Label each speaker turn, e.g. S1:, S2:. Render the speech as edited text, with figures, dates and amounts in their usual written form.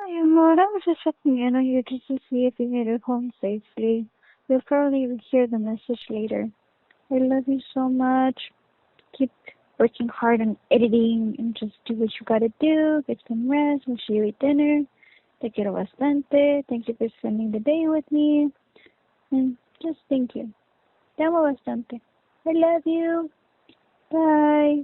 S1: Ayun mo, I was just checking in on you just to see if you made it home safely. You'll probably hear the message later. I love you so much. Keep working hard on editing and just do what you gotta do. Get some rest. Make sure you eat dinner. Te quiero bastante. Thank you for spending the day with me. And just thank you. Te amo bastante. I love you. Bye.